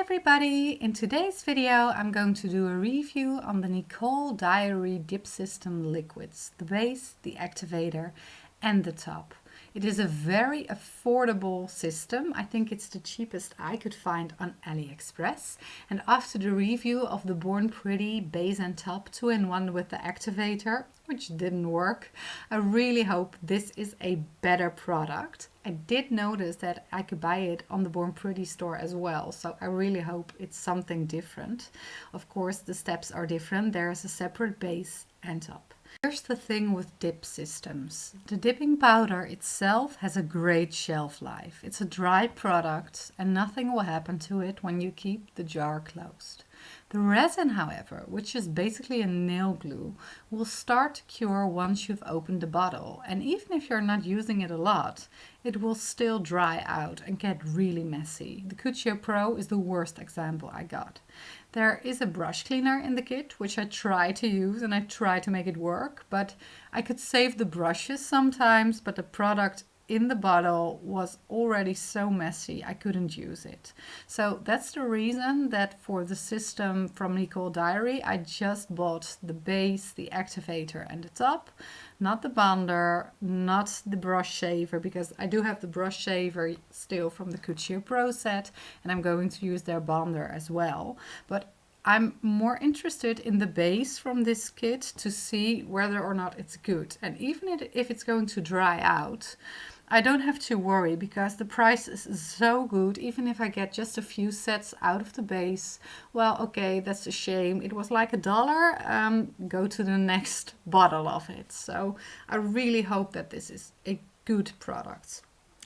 everybody! In today's video I'm going to do a review on the Nicole Diary dip system liquids, the base, the activator and the top. It is a very affordable system. I think it's the cheapest I could find on AliExpress. And after the review of the Born Pretty base and top 2-in-1 with the activator, which didn't work, I really hope this is a better product. I did notice that I could buy it on the Born Pretty store as well, so I really hope it's something different. Of course, the steps are different. There's a separate base and top. Here's the thing with dip systems. The dipping powder itself has a great shelf life. It's a dry product and nothing will happen to it when you keep the jar closed. The resin, however, which is basically a nail glue, will start to cure once you've opened the bottle. And even if you're not using it a lot, it will still dry out and get really messy. The Cuccio Pro is the worst example I got. There is a brush cleaner in the kit, which I try to use and I try to make it work, but I could save the brushes sometimes, but the product in the bottle was already so messy I couldn't use it. So that's the reason that for the system from Nicole Diary I just bought the base, the activator and the top, not the bonder, not the brush shaver, because I do have the brush shaver still from the Cuccio Pro set and I'm going to use their bonder as well. But I'm more interested in the base from this kit to see whether or not it's good. And even if it's going to dry out, I don't have to worry because the price is so good. Even if I get just a few sets out of the base, well, okay, that's a shame. It was like $1. Go to the next bottle of it. So I really hope that this is a good product.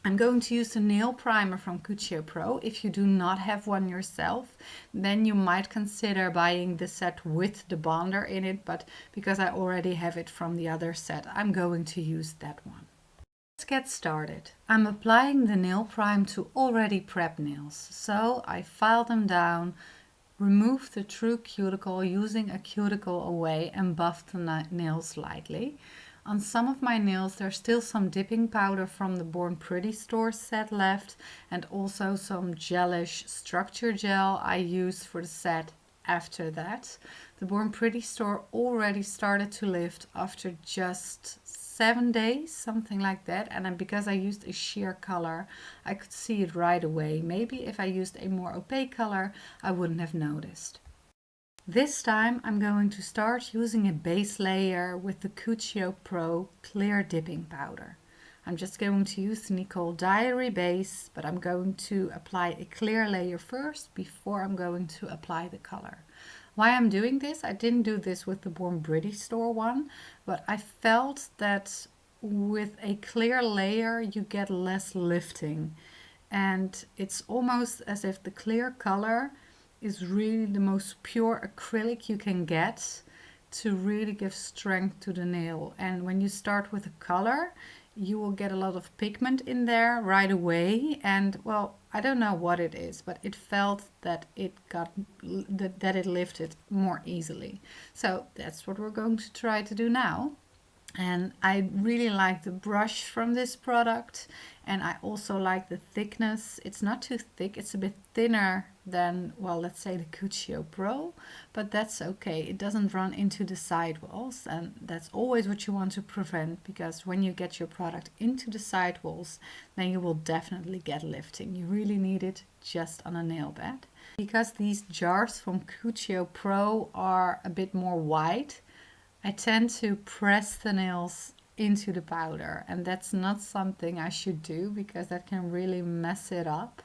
I'm going to use the nail primer from Cuccio Pro. If you do not have one yourself, then you might consider buying the set with the bonder in it. But because I already have it from the other set, I'm going to use that one. Let's get started. I'm applying the nail prime to already prepped nails. So I file them down, remove the true cuticle using a cuticle away and buff the nails lightly. On some of my nails there's still some dipping powder from the Born Pretty store set left and also some gelish structure gel I used for the set after that. The Born Pretty store already started to lift after just 7 days, something like that, and because I used a sheer color I could see it right away. Maybe if I used a more opaque color I wouldn't have noticed. This time I'm going to start using a base layer with the Cuccio Pro clear dipping powder. I'm just going to use the Nicole Diary base, but I'm going to apply a clear layer first before I'm going to apply the color. Why I'm doing this, I didn't do this with the Born Pretty store one, but I felt that with a clear layer you get less lifting. And it's almost as if the clear color is really the most pure acrylic you can get to really give strength to the nail. And when you start with a color, you will get a lot of pigment in there right away, and well, I don't know what it is, but it felt that it lifted more easily. So that's what we're going to try to do now. And I really like the brush from this product, and I also like the thickness. It's not too thick, it's a bit thinner than, well, let's say the Cuccio Pro, but that's okay. It doesn't run into the sidewalls, and that's always what you want to prevent, because when you get your product into the sidewalls, then you will definitely get lifting. You really need it just on a nail bed. Because these jars from Cuccio Pro are a bit more wide, I tend to press the nails into the powder, and that's not something I should do because that can really mess it up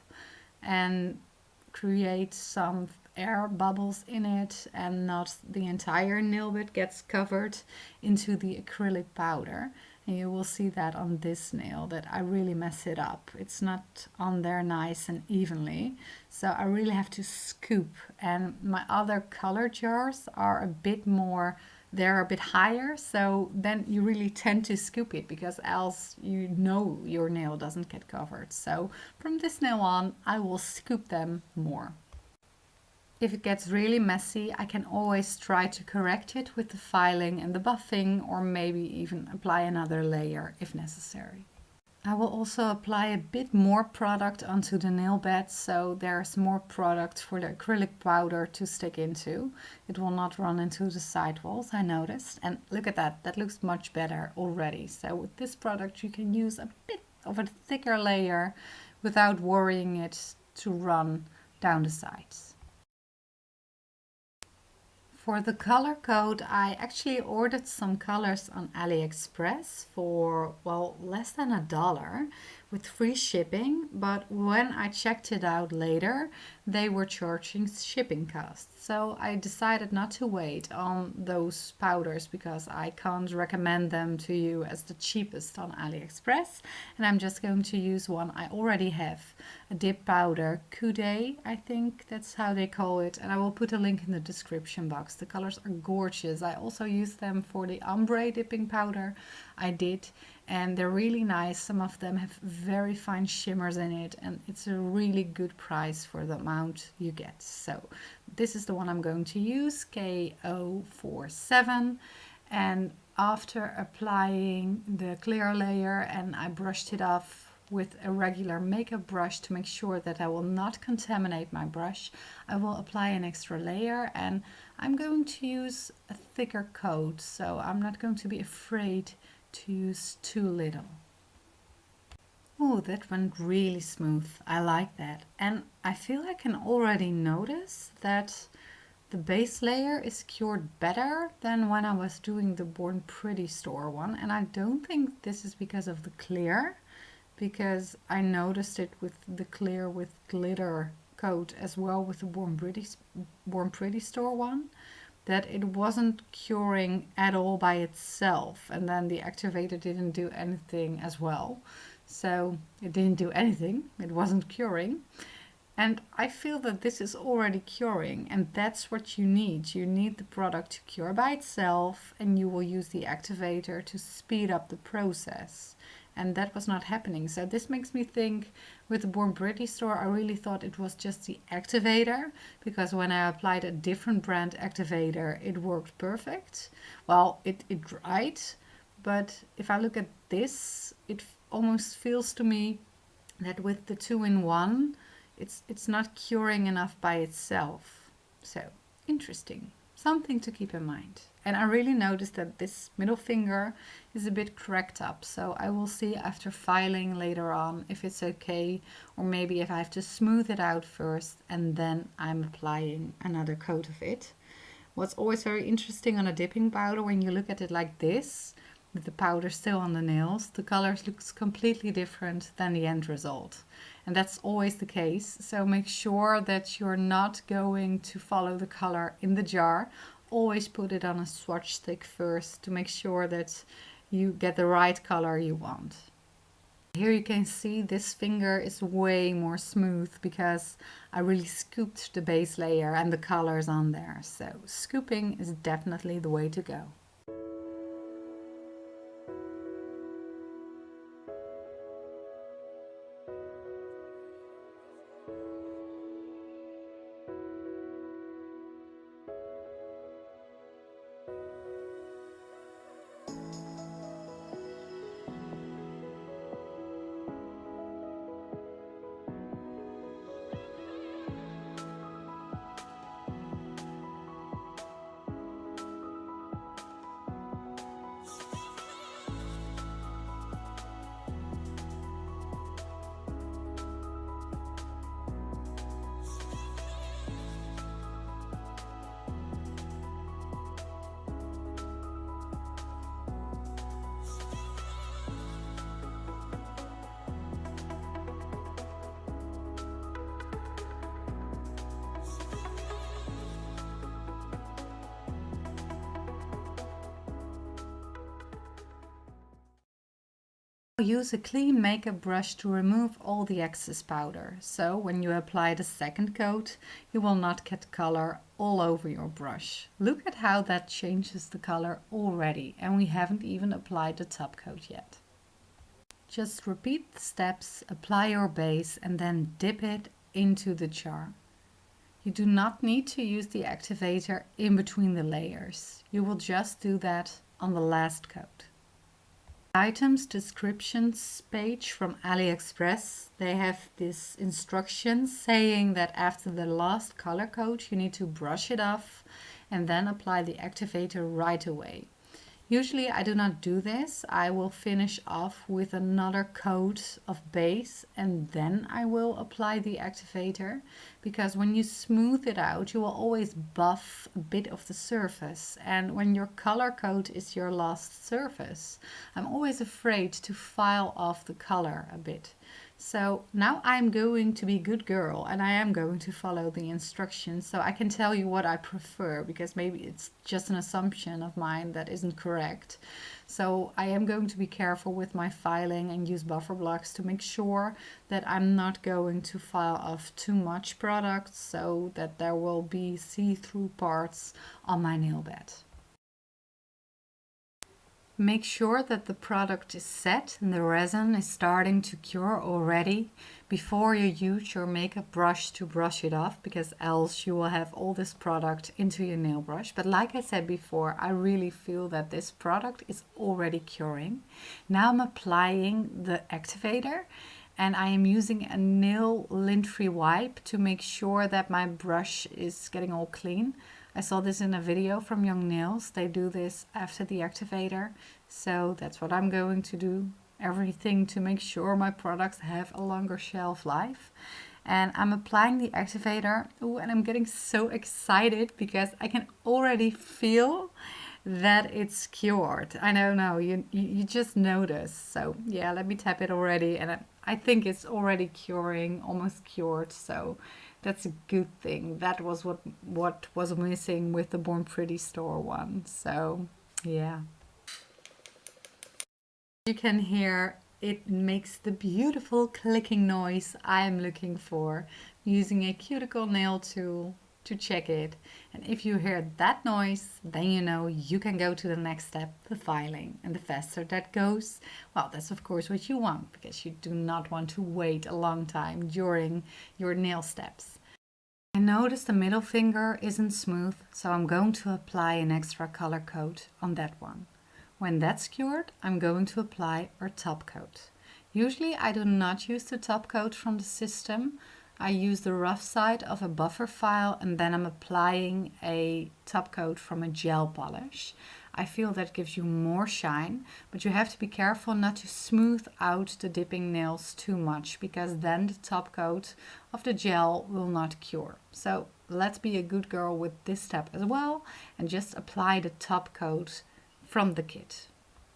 and create some air bubbles in it, and not the entire nail bed gets covered into the acrylic powder. And you will see that on this nail that I really mess it up. It's not on there nice and evenly, so I really have to scoop. And my other color jars are a bit more, they're a bit higher, so then you really tend to scoop it because else you know your nail doesn't get covered. So from this nail on I will scoop them more. If it gets really messy, I can always try to correct it with the filing and the buffing, or maybe even apply another layer if necessary. I will also apply a bit more product onto the nail bed, so there's more product for the acrylic powder to stick into. It will not run into the sidewalls, I noticed. And look at that, that looks much better already. So with this product you can use a bit of a thicker layer without worrying it to run down the sides. For the color code, I actually ordered some colors on AliExpress for, well, less than $1 with free shipping, but when I checked it out later, they were charging shipping costs. So I decided not to wait on those powders because I can't recommend them to you as the cheapest on AliExpress, and I'm just going to use one I already have, a dip powder, Coude, I think that's how they call it, and I will put a link in the description box. The colors are gorgeous. I also used them for the ombre dipping powder I did, and they're really nice. Some of them have very fine shimmers in it, and it's a really good price for the amount you get. So this is the one I'm going to use, K047, and after applying the clear layer, and I brushed it off with a regular makeup brush to make sure that I will not contaminate my brush, I will apply an extra layer, and I'm going to use a thicker coat, so I'm not going to be afraid to use too little. Oh, that went really smooth. I like that. And I feel I can already notice that the base layer is cured better than when I was doing the Born Pretty store one. And I don't think this is because of the clear, because I noticed it with the clear with glitter coat as well with the Born Pretty store one, that it wasn't curing at all by itself, and then the activator didn't do anything as well. So it didn't do anything, it wasn't curing. And I feel that this is already curing, and that's what you need. You need the product to cure by itself, and you will use the activator to speed up the process. And that was not happening. So this makes me think with the Born Pretty store, I really thought it was just the activator, because when I applied a different brand activator, it worked perfect. Well, it dried, but if I look at this, it almost feels to me that with the 2-in-1, it's not curing enough by itself. So interesting, something to keep in mind. And I really noticed that this middle finger is a bit cracked up, so I will see after filing later on if it's okay, or maybe if I have to smooth it out first and then I'm applying another coat of it. What's always very interesting on a dipping powder, when you look at it like this, with the powder still on the nails, the color looks completely different than the end result. And that's always the case, so make sure that you're not going to follow the color in the jar. Always put it on a swatch stick first to make sure that you get the right color you want. Here you can see this finger is way more smooth because I really scooped the base layer and the colors on there. So scooping is definitely the way to go. Use a clean makeup brush to remove all the excess powder, so when you apply the second coat you will not get color all over your brush. Look at how that changes the color already, and we haven't even applied the top coat yet. Just repeat the steps, apply your base and then dip it into the jar. You do not need to use the activator in between the layers. You will just do that on the last coat. items descriptions page from AliExpress. They have this instructions saying that after the last color coat you need to brush it off and then apply the activator right away. Usually I do not do this. I will finish off with another coat of base and then I will apply the activator, because when you smooth it out you will always buff a bit of the surface, and when your color coat is your last surface, I'm always afraid to file off the color a bit. So now I'm going to be a good girl and I am going to follow the instructions so I can tell you what I prefer, because maybe it's just an assumption of mine that isn't correct. So I am going to be careful with my filing and use buffer blocks to make sure that I'm not going to file off too much product so that there will be see-through parts on my nail bed. Make sure that the product is set and the resin is starting to cure already before you use your makeup brush to brush it off, because else you will have all this product into your nail brush. But like I said before, I really feel that this product is already curing. Now I'm applying the activator and I am using a nail lint-free wipe to make sure that my brush is getting all clean. I saw this in a video from Young Nails. They do this after the activator. So that's what I'm going to do. Everything to make sure my products have a longer shelf life. And I'm applying the activator. Ooh, and I'm getting so excited because I can already feel that it's cured. I don't know, you just notice. So yeah, let me tap it already. And I think it's already curing, almost cured. So that's a good thing. That was what was missing with the Born Pretty store one. So yeah. You can hear it makes the beautiful clicking noise I'm looking for, using a cuticle nail tool to check it. And if you hear that noise, then you know you can go to the next step, the filing. And the faster that goes, well, that's of course what you want, because you do not want to wait a long time during your nail steps. I notice the middle finger isn't smooth, so I'm going to apply an extra color coat on that one. When that's cured, I'm going to apply our top coat. Usually I do not use the top coat from the system. I use the rough side of a buffer file and then I'm applying a top coat from a gel polish. I feel that gives you more shine, but you have to be careful not to smooth out the dipping nails too much, because then the top coat of the gel will not cure. So let's be a good girl with this step as well and just apply the top coat from the kit.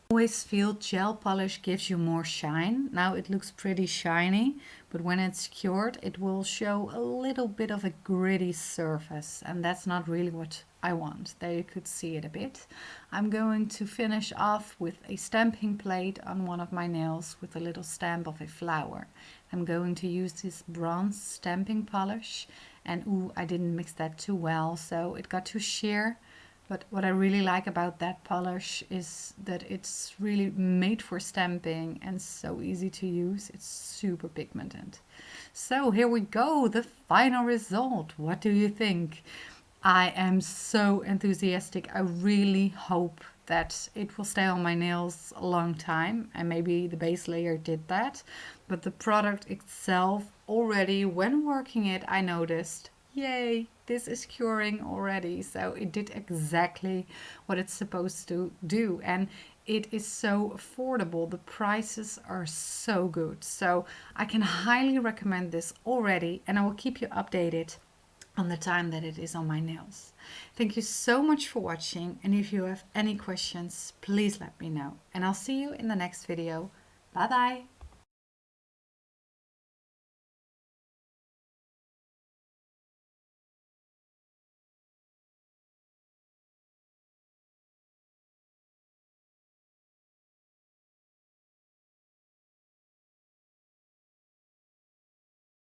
Always feel gel polish gives you more shine. Now it looks pretty shiny, but when it's cured it will show a little bit of a gritty surface, and that's not really what I want. There you could see it a bit. I'm going to finish off with a stamping plate on one of my nails with a little stamp of a flower. I'm going to use this bronze stamping polish, and ooh, I didn't mix that too well, so it got too sheer. But what I really like about that polish is that it's really made for stamping and so easy to use. It's super pigmented. So here we go, the final result. What do you think? I am so enthusiastic. I really hope that it will stay on my nails a long time, and maybe the base layer did that. But the product itself already, when working it, I noticed, yay, this is curing already. So it did exactly what it's supposed to do, and it is so affordable. The prices are so good. So I can highly recommend this already, and I will keep you updated on the time that it is on my nails. Thank you so much for watching, and if you have any questions, please let me know, and I'll see you in the next video. Bye bye.